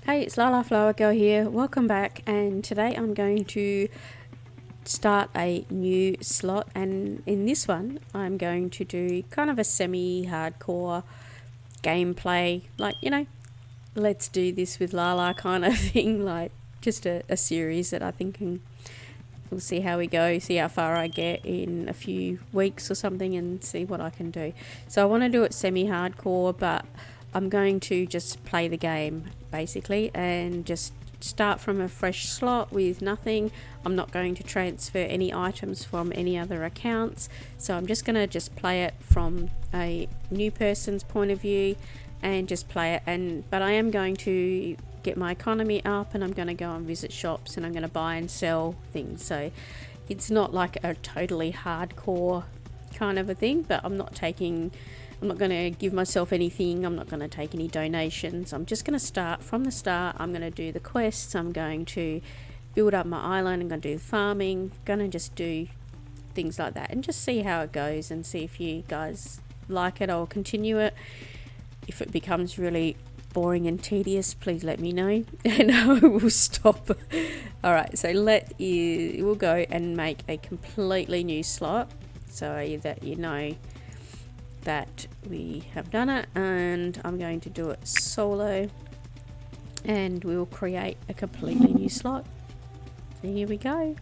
Hey, it's Lala Flower Girl here. Welcome back, and today I'm going to start a new slot, and in this one I'm going to do kind of a semi-hardcore gameplay, like, let's do this with Lala kind of thing, like just a series that I think we'll see how we go, see how far I get in a few weeks or something, and see what I can do. So I want to do it semi-hardcore, but I'm going to just play the game basically and just start from a fresh slot with nothing. I'm not going to transfer any items from any other accounts, so I'm just going to just play it from a new person's point of view and just play it. But I am going to get my economy up, and I'm going to go and visit shops, and I'm going to buy and sell things. So it's not like a totally hardcore kind of a thing, but I'm not going to give myself anything. I'm not going to take any donations. I'm just going to start from the start. I'm going to do the quests. I'm going to build up my island. I'm going to do farming. I'm going to just do things like that and just see how it goes and see if you guys like it. I'll continue it. If it becomes really boring and tedious, please let me know and I will stop. Alright, so we'll go and make a completely new slot so that you know that we have done it, and I'm going to do it solo, and we'll create a completely new slot. So here we go.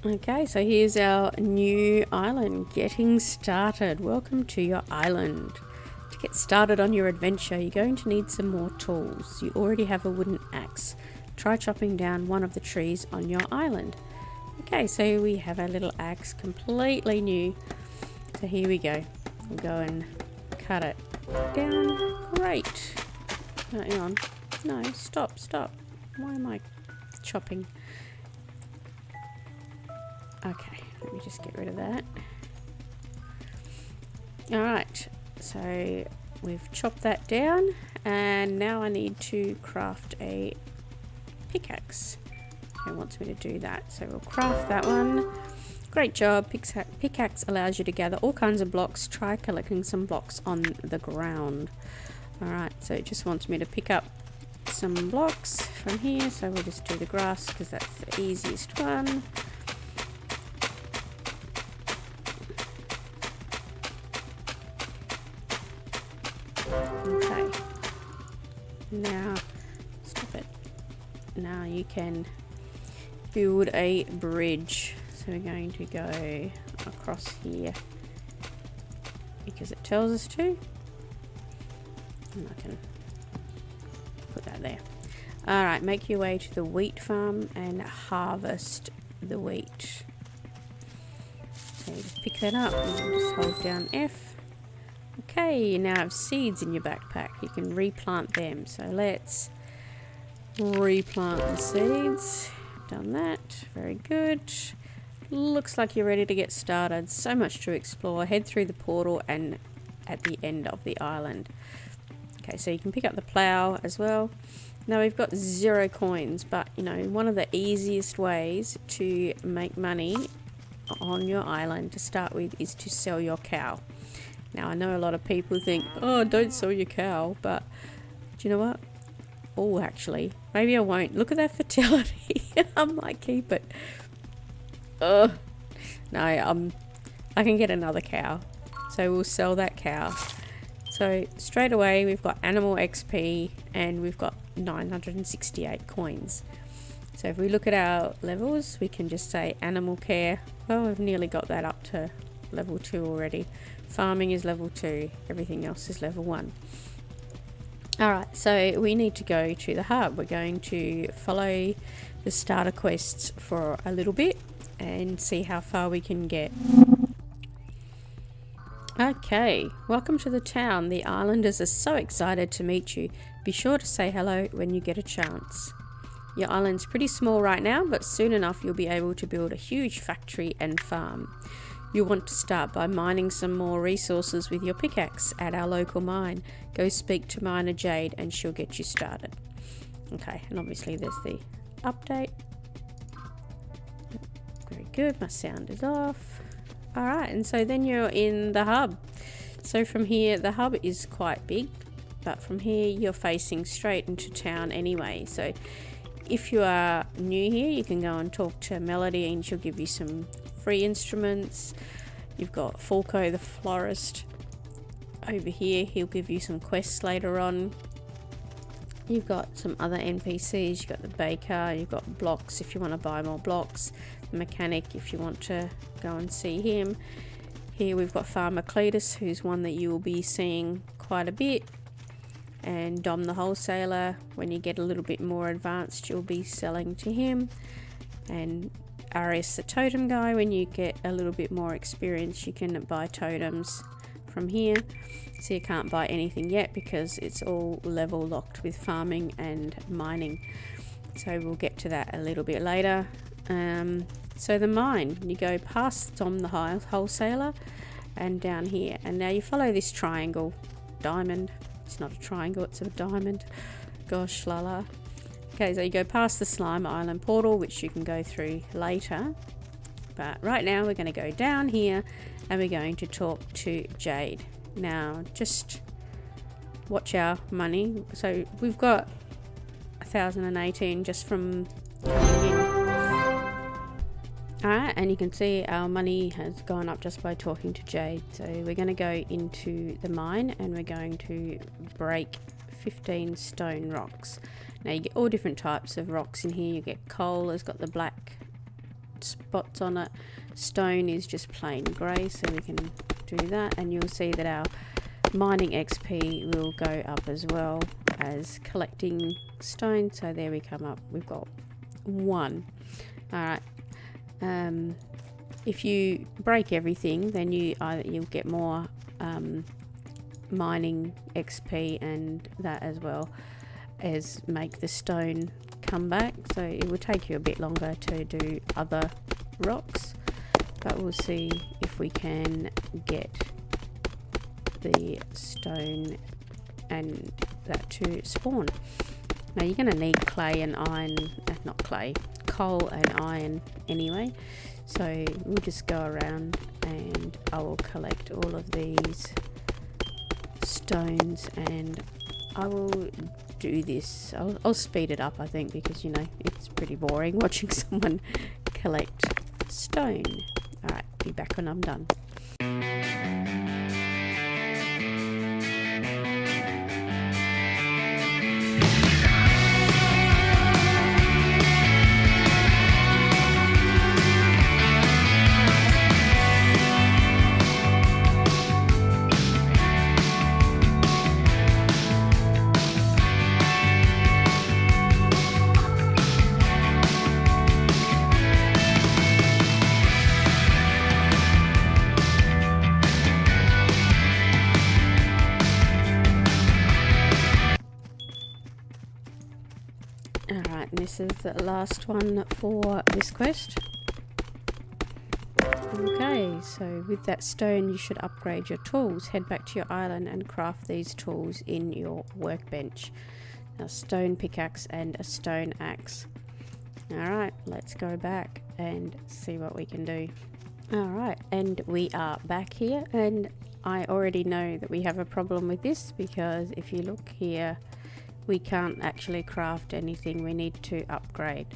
Okay, so here's our new island getting started. Welcome to your island. To get started on your adventure, you're going to need some more tools. You already have a wooden axe. Try chopping down one of the trees on your island. Okay, so we have our little axe, completely new. So here we go. We'll go and cut it down. Great. Hang on. No, stop. Why am I chopping? Okay, let me just get rid of that. Alright, so we've chopped that down, and now I need to craft a pickaxe. It wants me to do that, so we'll craft that one. Great job. Pickaxe allows you to gather all kinds of blocks. Try collecting some blocks on the ground. Alright, so it just wants me to pick up some blocks from here, so we'll just do the grass because that's the easiest one. Okay, now stop it. Now you can build a bridge. So we're going to go across here because it tells us to, and I can put that there. Alright, make your way to the wheat farm and harvest the wheat. So you just pick that up and just hold down F. Okay, you now have seeds in your backpack. You can replant them. So let's replant the seeds. Done that. Very good. Looks like you're ready to get started. So much to explore. Head through the portal and at the end of the island. Okay, so you can pick up the plow as well. Now we've got 0 coins, but one of the easiest ways to make money on your island to start with is to sell your cow. Now I know a lot of people think, oh, don't sell your cow, but do you know what? Oh, actually, maybe I won't. Look at that fertility. I might keep it. No, I can get another cow. So we'll sell that cow. So straight away, we've got animal XP and we've got 968 coins. So if we look at our levels, we can just say animal care. Well, we've nearly got that up to level 2 already. Farming is level 2. Everything else is level 1. Alright, so we need to go to the hub. We're going to follow the starter quests for a little bit and see how far we can get. Okay, welcome to the town. The islanders are so excited to meet you. Be sure to say hello when you get a chance. Your island's pretty small right now, but soon enough you'll be able to build a huge factory and farm. You'll want to start by mining some more resources with your pickaxe at our local mine. Go speak to Miner Jade and she'll get you started. Okay, and obviously there's the update. Very good, my sound is off. Alright, and so then you're in the hub. So from here, the hub is quite big, but from here you're facing straight into town anyway. So if you are new here, you can go and talk to Melody and she'll give you some free instruments. You've got Falco the florist over here, he'll give you some quests later on. You've got some other NPCs, you've got the baker, you've got blocks if you want to buy more blocks, the mechanic if you want to go and see him. Here we've got Farmer Cletus, who's one that you will be seeing quite a bit, and Dom the wholesaler. When you get a little bit more advanced, you'll be selling to him, and Arius the totem guy. When you get a little bit more experience, you can buy totems from here. So you can't buy anything yet because it's all level locked with farming and mining, so we'll get to that a little bit later. So the mine, you go past Dom the wholesaler and down here, and now you follow this triangle, diamond. It's not a triangle, it's a diamond. Gosh, Lala. Okay, so you go past the Slime Island portal, which you can go through later. But right now we're going to go down here and we're going to talk to Jade. Now, just watch our money. So we've got 1,018 just from coming in. Alright, and you can see our money has gone up just by talking to Jade. So we're going to go into the mine and we're going to break 15 stone rocks. Now you get all different types of rocks in here. You get coal, it's got the black spots on it. Stone is just plain grey, so we can do that, and you'll see that our mining XP will go up as well as collecting stone. So there we come up, we've got 1. Alright, if you break everything, then you'll get more mining XP, and that as well as make the stone come back. So it will take you a bit longer to do other rocks, but we'll see if we can get the stone and that to spawn. Now you're going to need clay and iron, not clay, coal and iron anyway. So we'll just go around and I will collect all of these stones, and I will do this. I'll speed it up, I think, because you know it's pretty boring watching someone collect stone. Alright, be back when I'm done. Alright, and this is the last one for this quest. Okay, so with that stone you should upgrade your tools. Head back to your island and craft these tools in your workbench. A stone pickaxe and a stone axe. Alright, let's go back and see what we can do. Alright, and we are back here, and I already know that we have a problem with this, because if you look here, we can't actually craft anything. We need to upgrade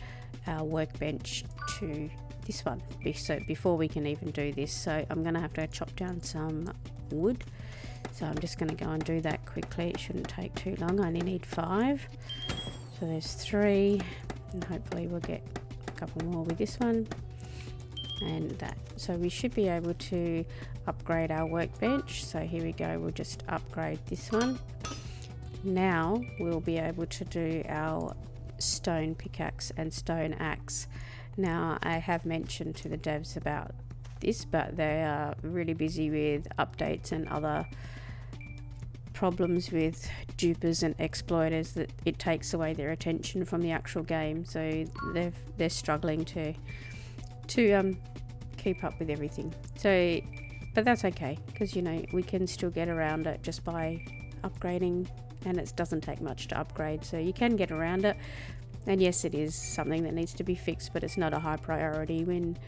our workbench to this one, so before we can even do this. So I'm gonna have to chop down some wood, so I'm just gonna go and do that quickly. It shouldn't take too long. I only need 5, so there's 3, and hopefully we'll get a couple more with this one and that. So we should be able to upgrade our workbench. So here we go, we'll just upgrade this one. Now we'll be able to do our stone pickaxe and stone axe. Now I have mentioned to the devs about this, but they are really busy with updates and other problems with dupers and exploiters, that it takes away their attention from the actual game. So they're struggling to keep up with everything. So, but that's okay, because you know we can still get around it just by upgrading, and it doesn't take much to upgrade, so you can get around it. And yes, it is something that needs to be fixed, but it's not a high priority when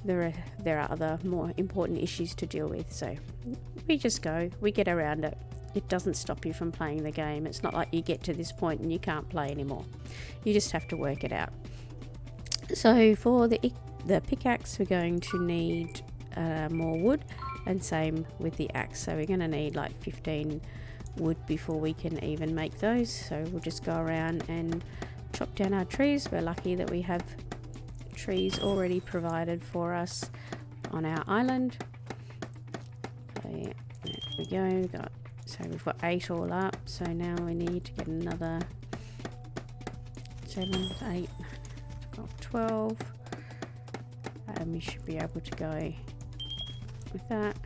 there are other more important issues to deal with. So we get around it. It doesn't stop you from playing the game. It's not like you get to this point and you can't play anymore. You just have to work it out. So for the pickaxe, we're going to need more wood, and same with the axe. So we're going to need like 15 wood before we can even make those. So we'll just go around and chop down our trees. We're lucky that we have trees already provided for us on our island. So yeah, there we go. We've got 8 all up. So now we need to get another 7, 8, 12, and we should be able to go with that.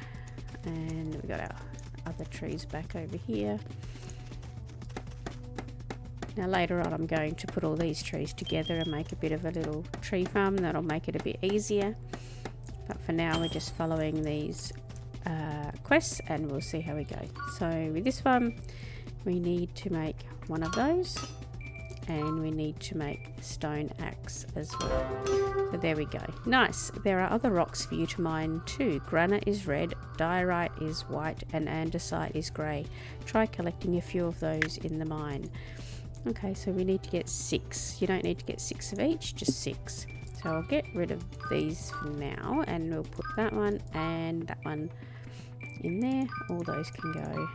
And we've got our other trees back over here. Now later on I'm going to put all these trees together and make a bit of a little tree farm. That'll make it a bit easier, but for now we're just following these quests and we'll see how we go. So with this one we need to make one of those, and we need to make a stone axe as well. So there we go. Nice. There are other rocks for you to mine too. Granite is red, diorite is white, and andesite is grey. Try collecting a few of those in the mine. Okay, so we need to get 6. You don't need to get 6 of each, just 6. So I'll get rid of these for now, and we'll put that one and that one in there. All those can go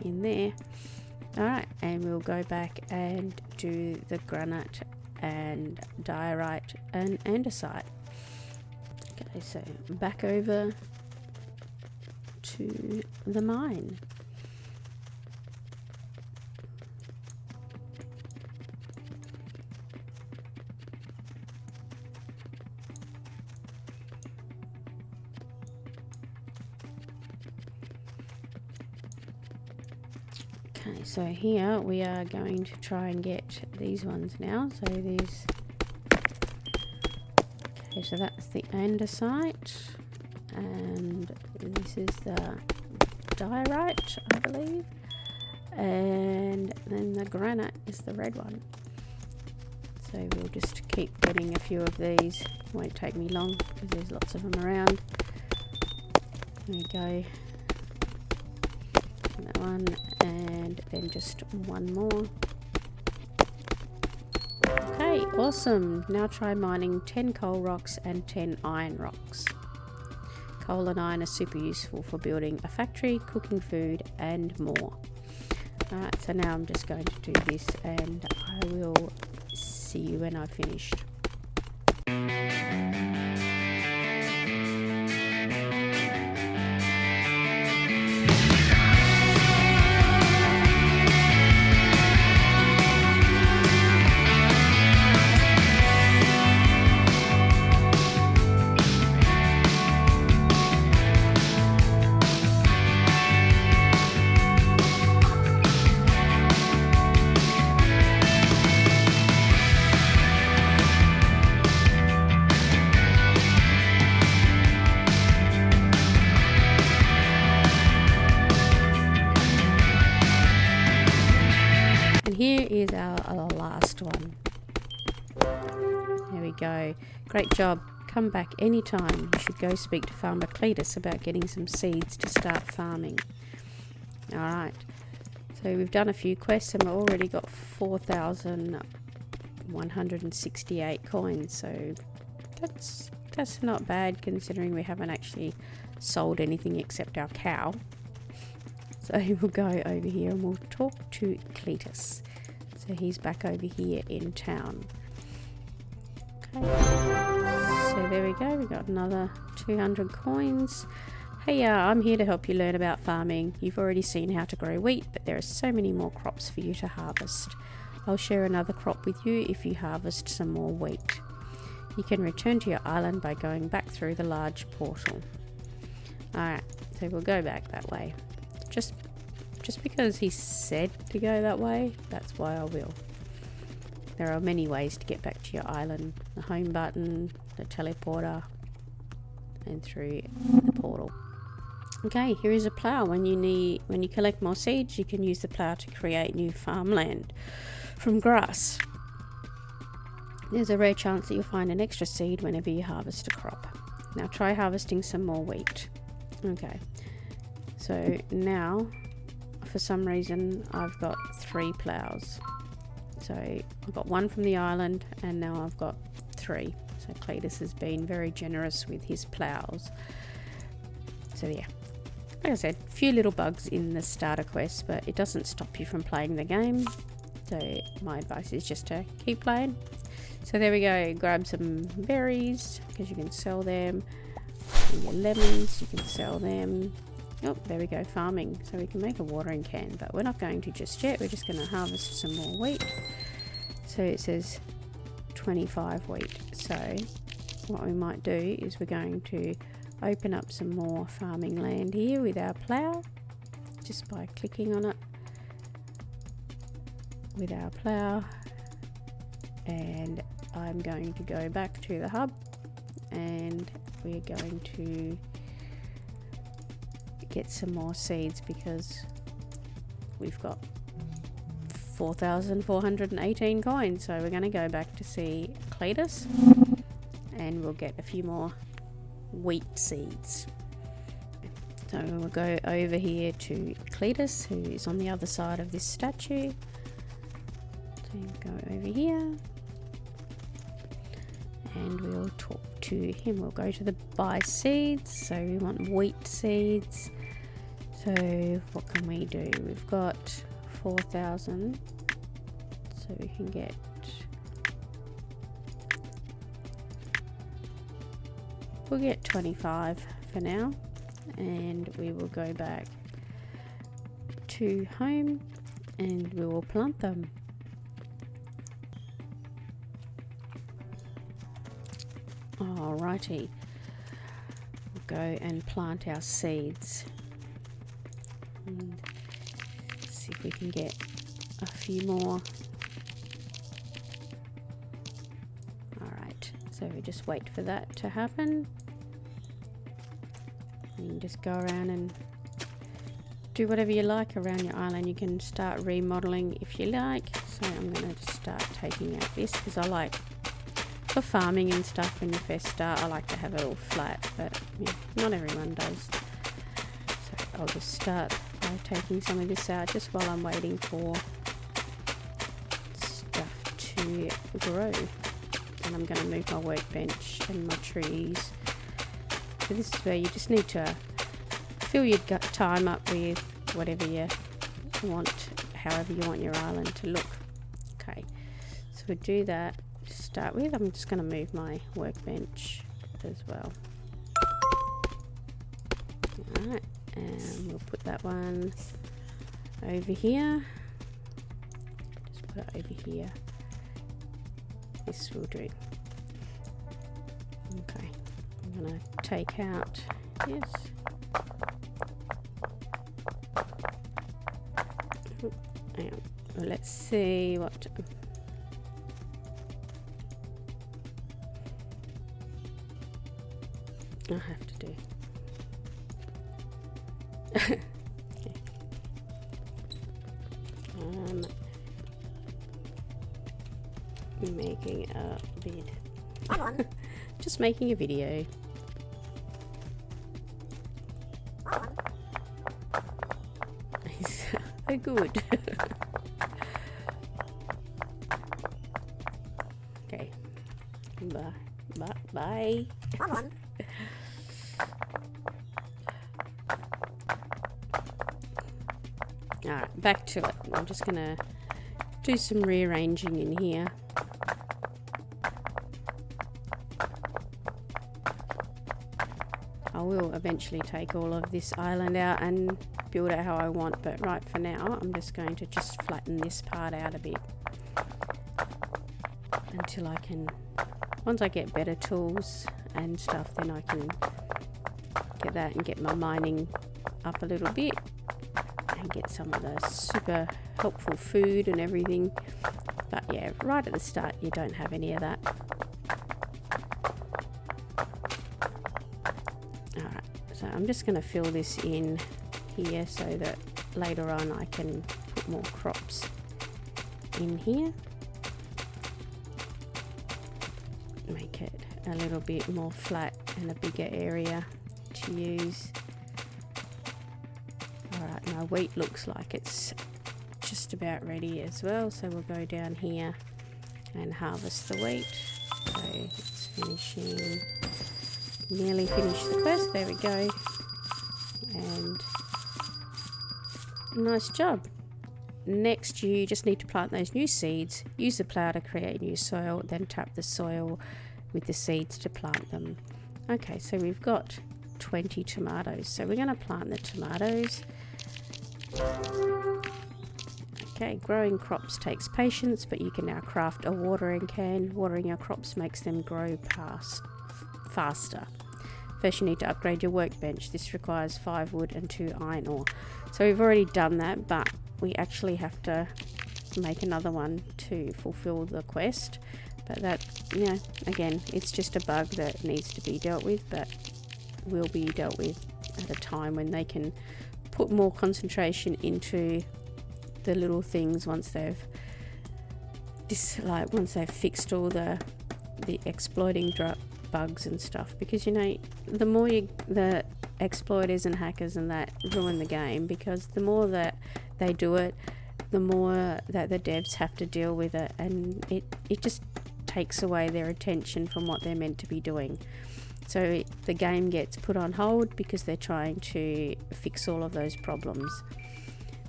in there. Alright, and we'll go back and do the granite and diorite and andesite. Okay, so back over to the mine. Okay, so here we are going to try and get these ones now. So these. Okay, so that's the andesite, and this is the diorite, I believe, and then the granite is the red one. So we'll just keep getting a few of these. Won't take me long because there's lots of them around. There we go. That one, and then just one more. Okay, awesome. Now try mining 10 coal rocks and 10 iron rocks. Coal and iron are super useful for building a factory, cooking food, and more. Alright, so now I'm just going to do this, and I will see you when I've finished. Here is our last one. There we go. Great job. Come back anytime. You should go speak to Farmer Cletus about getting some seeds to start farming. Alright. So we've done a few quests and we've already got 4,168 coins. So that's not bad considering we haven't actually sold anything except our cow. So we'll go over here and we'll talk to Cletus. So he's back over here in town. Okay. So there we go. We got another 200 coins. Hey, I'm here to help you learn about farming. You've already seen how to grow wheat, but there are so many more crops for you to harvest. I'll share another crop with you if you harvest some more wheat. You can return to your island by going back through the large portal. Alright, so we'll go back that way. Just because he said to go that way, that's why I will. There are many ways to get back to your island. The home button, the teleporter, and through the portal. Okay, here is a plough. When you collect more seeds, you can use the plough to create new farmland from grass. there's a rare chance that you'll find an extra seed whenever you harvest a crop. Now try harvesting some more wheat. Okay, so now for some reason I've got 3 plows. So I've got 1 from the island and now I've got 3. So Cletus has been very generous with his plows. So yeah, like I said, a few little bugs in the starter quest, but it doesn't stop you from playing the game. So my advice is just to keep playing. So there we go, grab some berries because you can sell them. And your lemons, you can sell them. Oh, there we go, farming. So we can make a watering can, but we're not going to just yet. We're just going to harvest some more wheat. So it says 25 wheat. So what we might do is we're going to open up some more farming land here with our plough, just by clicking on it with our plough. And I'm going to go back to the hub and we're going to get some more seeds because we've got 4,418 coins. So we're going to go back to see Cletus and we'll get a few more wheat seeds. So we'll go over here to Cletus, who is on the other side of this statue. So go over here and we'll talk to him. We'll go to the buy seeds. So we want wheat seeds. So what can we do? We've got 4,000, so we can get we'll get 25 for now, and we will go back to home and we will plant them. Alrighty, we'll go and plant our seeds and see if we can get a few more. Alright, so we just wait for that to happen. You can just go around and do whatever you like around your island. You can start remodeling if you like. So I'm going to just start taking out this because I like, for farming and stuff, when you first start, I like to have it all flat, but yeah, not everyone does. So I'll just start by taking some of this out just while I'm waiting for stuff to grow. And I'm going to move my workbench and my trees. So this is where you just need to fill your time up with whatever you want, however you want your island to look. Okay, so we'll do that to start with. I'm just going to move my workbench as well. Alright, and we'll put that one over here. Just put it over here. This will do. Okay, I'm going to take out this. Hang on. Well, let's see what I have to do. Making a vid. Just making a video. He's so good. Okay. Bye. Come on. Alright, back to it. I'm just gonna do some rearranging in here. I will eventually take all of this island out and build it how I want, but right for now I'm just going to just flatten this part out a bit until I can, once I get better tools and stuff, then I can get that and get my mining up a little bit and get some of the super helpful food and everything. But yeah, right at the start you don't have any of that. Alright, so I'm just going to fill this in here so that later on I can put more crops in here. a little bit more flat and a bigger area to use. Alright, my wheat looks like it's just about ready as well, so we'll go down here and harvest the wheat. So it's finishing, nearly finished the quest, there we go, and nice job. Next, you just need to plant those new seeds, use the plough to create new soil, then tap the soil with the seeds to plant them. Okay, so we've got 20 tomatoes, so we're going to plant the tomatoes. Okay, growing crops takes patience, but you can now craft a watering can. Watering your crops makes them grow faster. First you need to upgrade your workbench. This requires 5 wood and 2 iron ore. So we've already done that, but we actually have to make another one to fulfill the quest. But that, yeah, again, it's just a bug that needs to be dealt with, but will be dealt with at a time when they can put more concentration into the little things once they've fixed all the exploiting bugs and stuff. Because, you know, the more the exploiters and hackers and that ruin the game, because the more that they do it, the more that the devs have to deal with it, and it just takes away their attention from what they're meant to be doing. So the game gets put on hold because they're trying to fix all of those problems.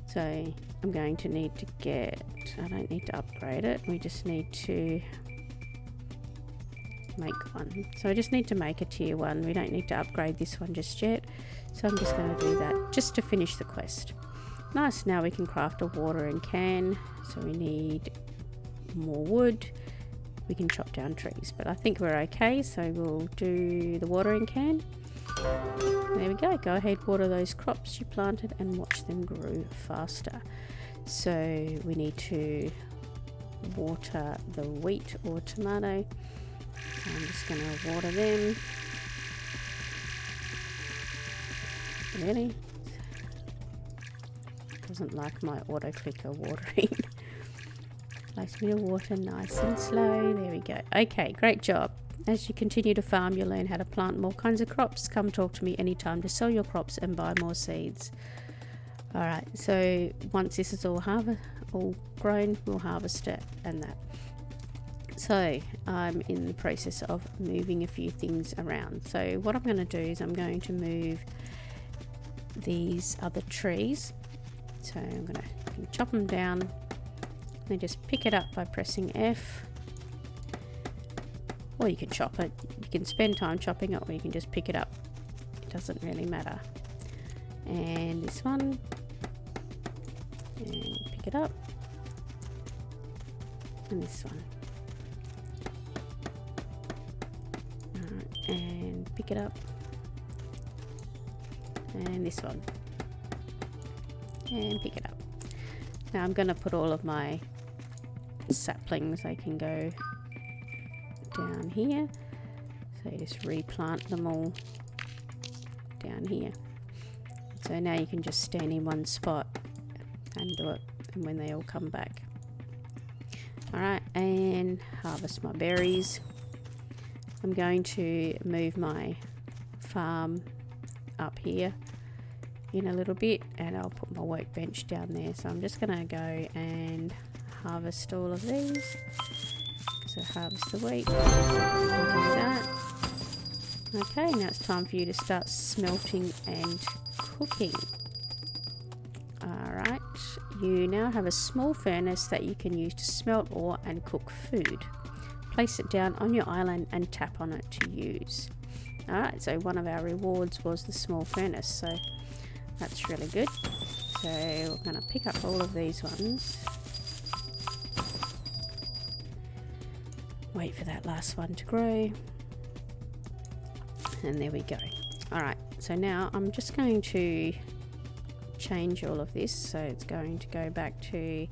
So I'm going to need to I don't need to upgrade it, we just need to make one. So I just need to make a tier 1, we don't need to upgrade this one just yet. So I'm just going to do that just to finish the quest. Nice, now we can craft a watering can. So we need more wood. We can chop down trees, but I think we're okay, so we'll do the watering can. There we go. Go ahead, water those crops you planted and watch them grow faster. So we need to water the wheat or tomato. I'm just going to water them. Really? Doesn't like my auto clicker watering. Likes me to water nice and slow. There we go. Okay, great job. As you continue to farm, you'll learn how to plant more kinds of crops. Come talk to me anytime to sell your crops and buy more seeds. Alright, so once this is all grown, we'll harvest it and that. So I'm in the process of moving a few things around. So what I'm going to do is I'm going to move these other trees. So I'm going to chop them down. Then just pick it up by pressing F, or you can chop it. You can spend time chopping it, or you can just pick it up. It doesn't really matter. And this one, and pick it up, and this one, and pick it up, and this one, and pick it up. Now I'm going to put all of my saplings, they can go down here, so you just replant them all down here. So now you can just stand in one spot and do it, and when they all come back. Alright, and harvest my berries. I'm going to move my farm up here in a little bit, and I'll put my workbench down there. So I'm just going to go and harvest all of these. So harvest the wheat, do that. Okay, now it's time for you to start smelting and cooking. Alright, you now have a small furnace that you can use to smelt ore and cook food. Place it down on your island and tap on it to use. Alright, so one of our rewards was the small furnace, so that's really good. So we're going to pick up all of these ones. Wait for that last one to grow. And there we go. Alright, so now I'm just going to change all of this. So it's going to go back to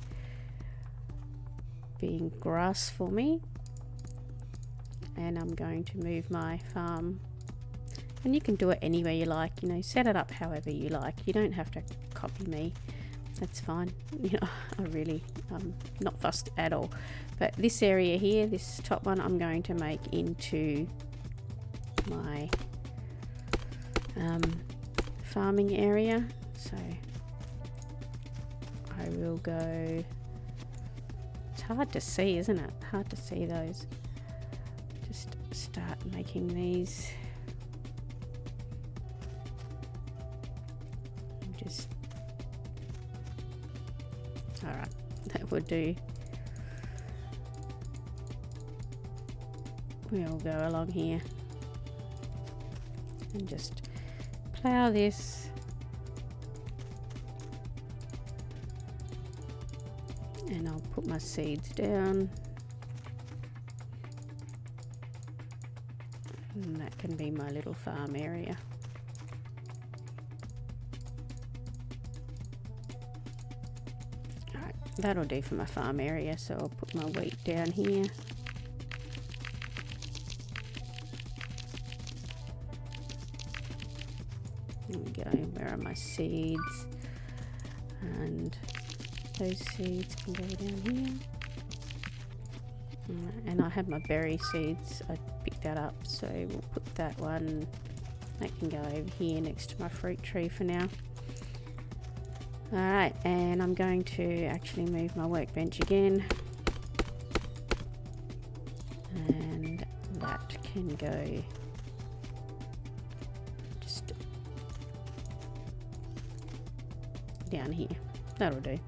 being grass for me. And I'm going to move my farm. And you can do it anywhere you like, you know, set it up however you like. You don't have to copy me. That's fine. You know, I'm not fussed at all. But this area here, this top one, I'm going to make into my farming area. So I will go, it's hard to see, isn't it? Hard to see those. Just start making these. Just, alright, that would do. We'll go along here and just plough this, and I'll put my seeds down, and that can be my little farm area. Alright, that'll do for my farm area, so I'll put my wheat down here. There we go. Where are my seeds? And those seeds can go down here. And I had my berry seeds. I picked that up, so we'll put that one. That can go over here next to my fruit tree for now. Alright, and I'm going to actually move my workbench again. And that can go down here. That'll do.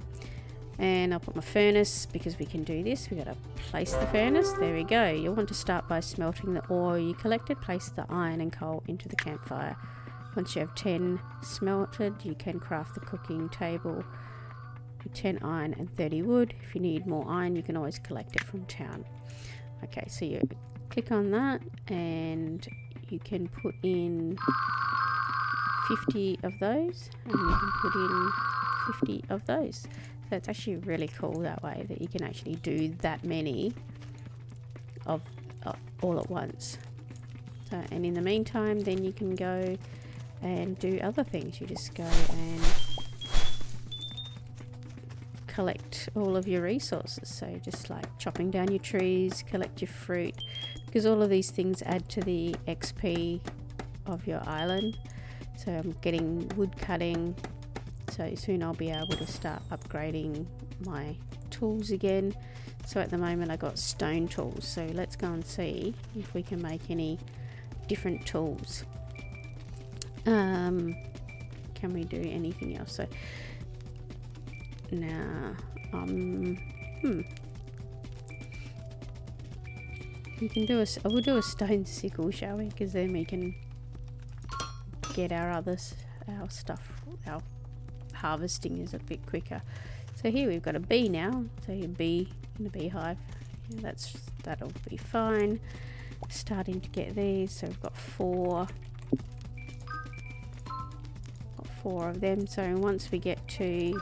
And I'll put my furnace, because we can do this. We got to place the furnace. There we go. You'll want to start by smelting the ore you collected. Place the iron and coal into the campfire. Once you have 10 smelted, you can craft the cooking table with 10 iron and 30 wood. If you need more iron, you can always collect it from town. Okay, so you click on that, and you can put in 50 of those, and you can put in 50 of those. So it's actually really cool that way, that you can actually do that many of all at once. So, and in the meantime, then you can go and do other things. You just go and collect all of your resources. So just like chopping down your trees, collect your fruit, because all of these things add to the XP of your island. So I'm getting wood cutting, so soon I'll be able to start upgrading my tools again. So at the moment I got stone tools, so let's go and see if we can make any different tools. Can we do anything else? So now we can do we'll do a stone sickle, shall we? Because then we can get our stuff, our harvesting is a bit quicker. So here we've got a bee now, so your bee in the beehive, yeah, that'll be fine. Starting to get these, so we've got four of them. So once we get to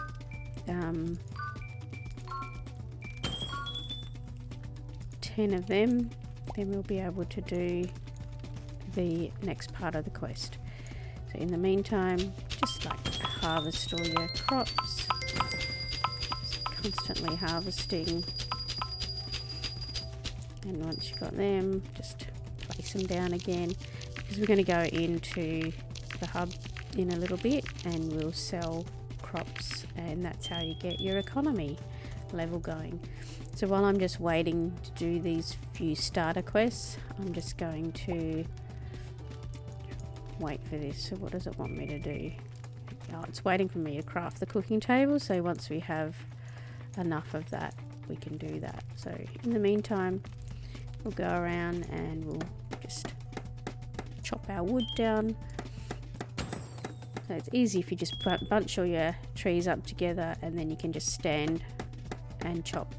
10 of them, then we'll be able to do the next part of the quest. So in the meantime, just like harvest all your crops, just constantly harvesting, and once you've got them, just place them down again, because we're going to go into the hub in a little bit and we'll sell crops, and that's how you get your economy level going. So while I'm just waiting to do these few starter quests, I'm just going to wait for this. So what does it want me to do? Oh, it's waiting for me to craft the cooking table, so once we have enough of that, we can do that. So in the meantime, we'll go around and we'll just chop our wood down. So it's easy if you just bunch all your trees up together, and then you can just stand and chop,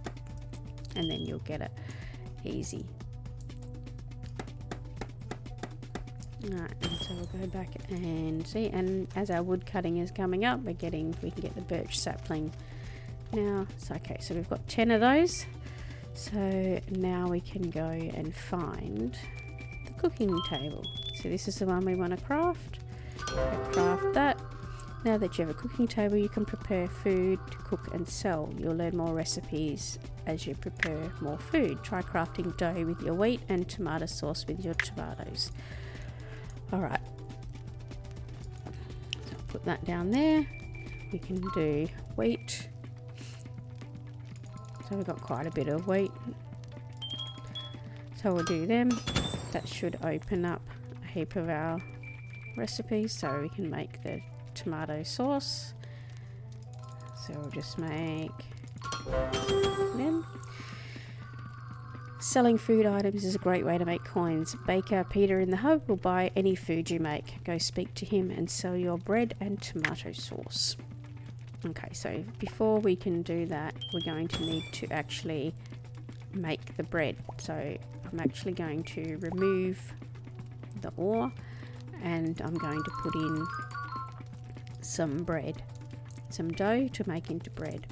and then you'll get it easy. Alright, and so we'll go back and see, and as our wood cutting is coming up, we can get the birch sapling now. So okay, so we've got 10 of those, so now we can go and find the cooking table. So this is the one we want to craft. Craft that. Now that you have a cooking table, you can prepare food to cook and sell. You'll learn more recipes as you prepare more food. Try crafting dough with your wheat and tomato sauce with your tomatoes. Alright, so put that down there. We can do wheat. So we've got quite a bit of wheat. So we'll do them. That should open up a heap of our recipes so we can make the tomato sauce. So we'll just make them. Selling food items is a great way to make coins. Baker Peter in the hub will buy any food you make. Go speak to him and sell your bread and tomato sauce. Okay, so before we can do that, we're going to need to actually make the bread. So I'm actually going to remove the ore and I'm going to put in some bread, some dough to make into bread,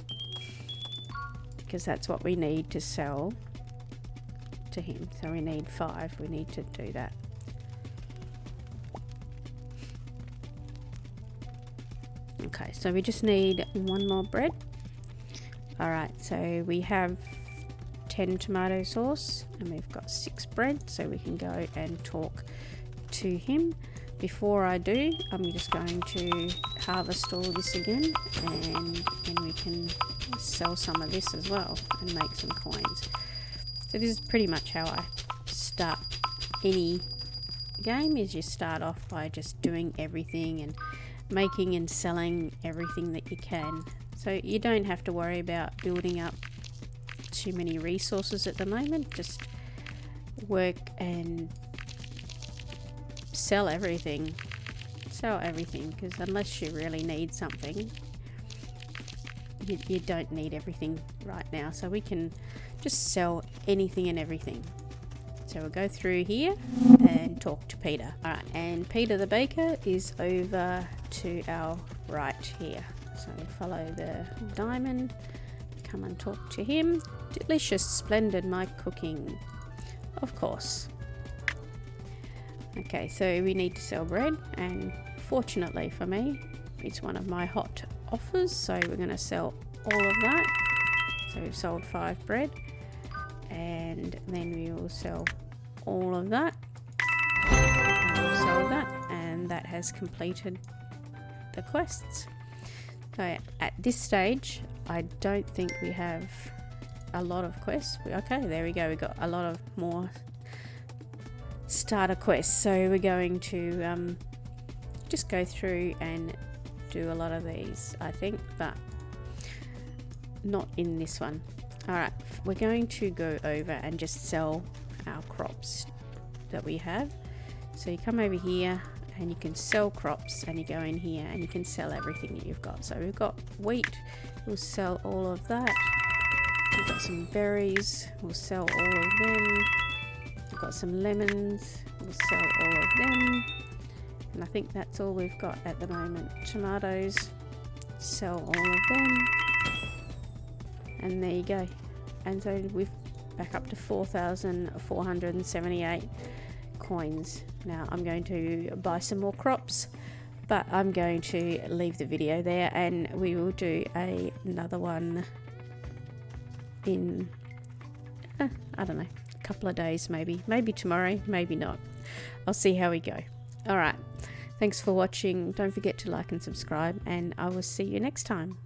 because that's what we need to sell to him. So we need 5. We need to do that. Okay, so we just need 1 more bread. Alright, so we have 10 tomato sauce and we've got 6 bread, so we can go and talk to him. Before I do, I'm just going to harvest all this again, and then we can sell some of this as well and make some coins. So this is pretty much how I start any game, is you start off by just doing everything and making and selling everything that you can. So you don't have to worry about building up too many resources at the moment. Just work and sell everything. Sell everything, because unless you really need something, you don't need everything right now. So we can just sell anything and everything. So we'll go through here and talk to Peter. Alright, and Peter the baker is over to our right here. So follow the diamond, come and talk to him. Delicious, splendid, my cooking. Of course. Okay, so we need to sell bread, and fortunately for me, it's one of my hot offers, so we're going to sell all of that. So we've sold 5 bread, and then we will sell all of that, and we'll sell that, and that has completed the quests. So at this stage, I don't think we have a lot of quests. Okay, there we go, we got a lot of more starter quests, so we're going to just go through and do a lot of these, I think, but not in this one. Alright, we're going to go over and just sell our crops that we have. So you come over here and you can sell crops, and you go in here and you can sell everything that you've got. So we've got wheat, we'll sell all of that. We've got some berries, we'll sell all of them. We've got some lemons, we'll sell all of them. And I think that's all we've got at the moment. Tomatoes, sell all of them. And there you go. And so we've back up to 4,478 coins. Now I'm going to buy some more crops, but I'm going to leave the video there, and we will do another one in I don't know, a couple of days, maybe tomorrow, maybe not. I'll see how we go. Alright, thanks for watching. Don't forget to like and subscribe, and I will see you next time.